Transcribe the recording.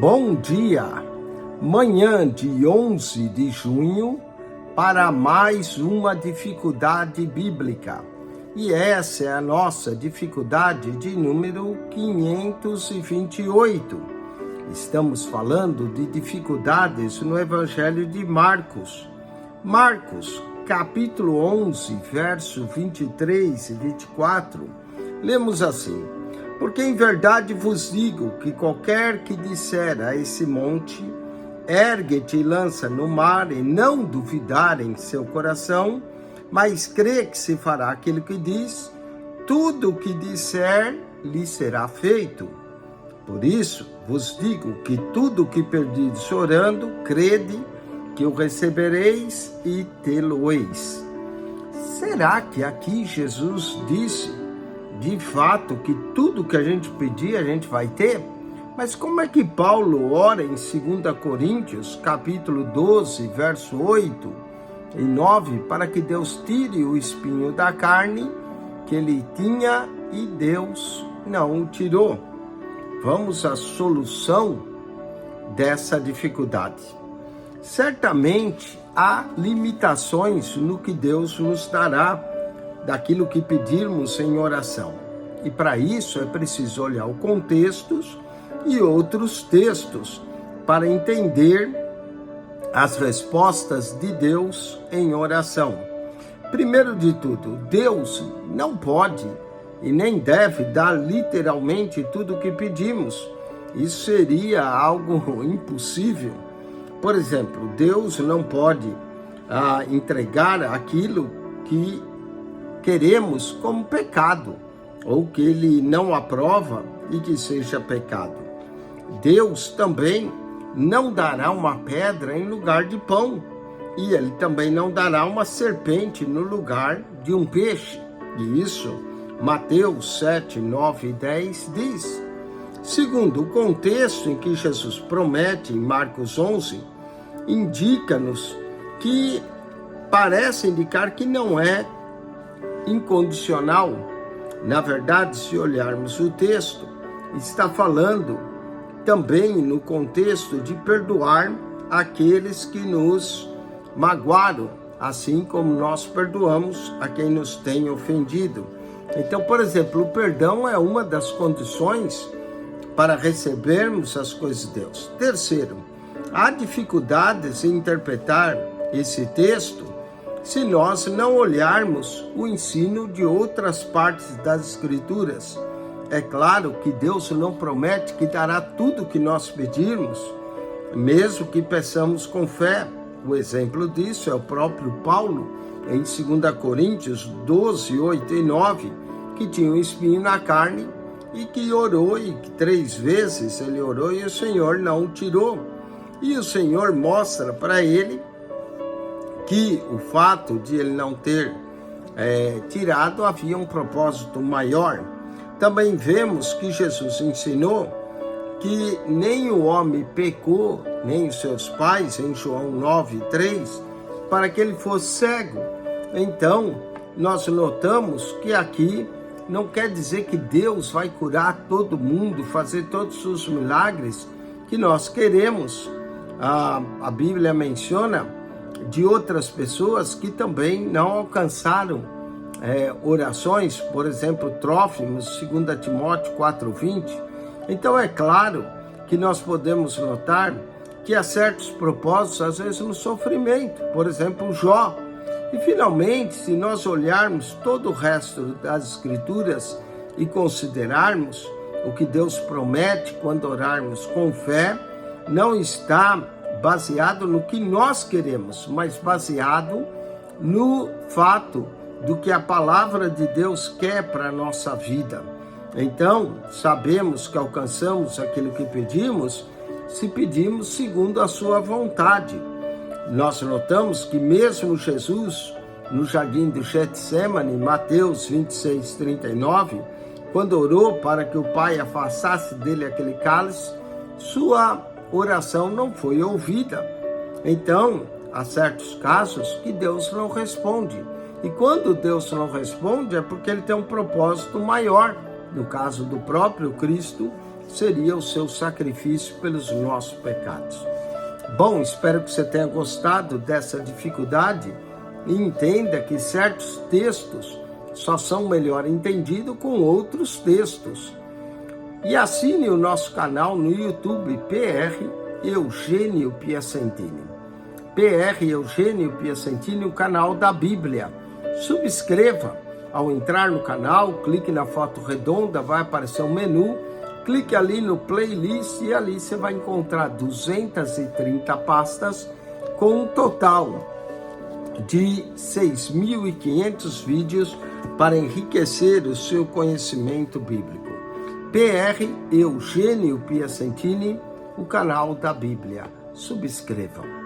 Bom dia, manhã de 11 de junho, para mais uma dificuldade bíblica. E essa é a nossa dificuldade de número 528. Estamos falando de dificuldades no Evangelho de Marcos. Marcos, capítulo 11, verso 23 e 24, lemos assim: Porque em verdade vos digo que qualquer que disser a esse monte, ergue-te e lança no mar, e não duvidar em seu coração, mas crê que se fará aquilo que diz, tudo o que disser lhe será feito. Por isso vos digo que tudo o que perdides orando, crede que o recebereis e tê-lo-eis. Será que aqui Jesus disse de fato que tudo que a gente pedir a gente vai ter? Mas como é que Paulo ora em 2 Coríntios, capítulo 12, verso 8 e 9, para que Deus tire o espinho da carne que ele tinha e Deus não o tirou? Vamos à solução dessa dificuldade. Certamente há limitações no que Deus nos dará daquilo que pedirmos em oração. E para isso é preciso olhar o contexto e outros textos para entender as respostas de Deus em oração. Primeiro de tudo, Deus não pode e nem deve dar literalmente tudo o que pedimos. Isso seria algo impossível. Por exemplo, Deus não pode entregar aquilo que queremos como pecado, ou que ele não aprova e que seja pecado. Deus também não dará uma pedra em lugar de pão, e ele também não dará uma serpente no lugar de um peixe. E isso, Mateus 7, 9 e 10 diz. Segundo, o contexto em que Jesus promete em Marcos 11, indica-nos que parece indicar que não é incondicional. Na verdade, se olharmos o texto, está falando também no contexto de perdoar aqueles que nos magoaram, assim como nós perdoamos a quem nos tem ofendido. Então, por exemplo, o perdão é uma das condições para recebermos as coisas de Deus. Terceiro, há dificuldades em interpretar esse texto se nós não olharmos o ensino de outras partes das Escrituras. É claro que Deus não promete que dará tudo o que nós pedirmos, mesmo que peçamos com fé. O exemplo disso é o próprio Paulo, em 2 Coríntios 12, 8 e 9, que tinha um espinho na carne e que orou, e que 3 vezes ele orou e o Senhor não o tirou. E o Senhor mostra para ele que o fato de ele não ter tirado havia um propósito maior. Também vemos que Jesus ensinou que nem o homem pecou, nem os seus pais, em João 9, 3, para que ele fosse cego. Então, nós notamos que aqui não quer dizer que Deus vai curar todo mundo, fazer todos os milagres que nós queremos. A Bíblia menciona de outras pessoas que também não alcançaram orações, por exemplo, Trófimos, 2 Timóteo 4:20. Então é claro que nós podemos notar que há certos propósitos, às vezes, no sofrimento, por exemplo, Jó. E finalmente, se nós olharmos todo o resto das Escrituras e considerarmos o que Deus promete quando orarmos com fé, não está baseado no que nós queremos, mas baseado no fato do que a palavra de Deus quer para a nossa vida. Então, sabemos que alcançamos aquilo que pedimos, se pedimos segundo a sua vontade. Nós notamos que mesmo Jesus, no jardim do Getsemane, Mateus 26, 39, quando orou para que o Pai afastasse dele aquele cálice, sua oração não foi ouvida. Então, há certos casos que Deus não responde. E quando Deus não responde é porque ele tem um propósito maior. No caso do próprio Cristo, seria o seu sacrifício pelos nossos pecados. Bom, espero que você tenha gostado dessa dificuldade e entenda que certos textos só são melhor entendidos com outros textos. E assine o nosso canal no YouTube, PR Eugênio Piacentini. PR Eugênio Piacentini, o canal da Bíblia. Subscreva. Ao entrar no canal, clique na foto redonda, vai aparecer um menu, clique ali no playlist e ali você vai encontrar 230 pastas com um total de 6.500 vídeos para enriquecer o seu conhecimento bíblico. PR Eugênio Piacentini, o canal da Bíblia. Subscrevam.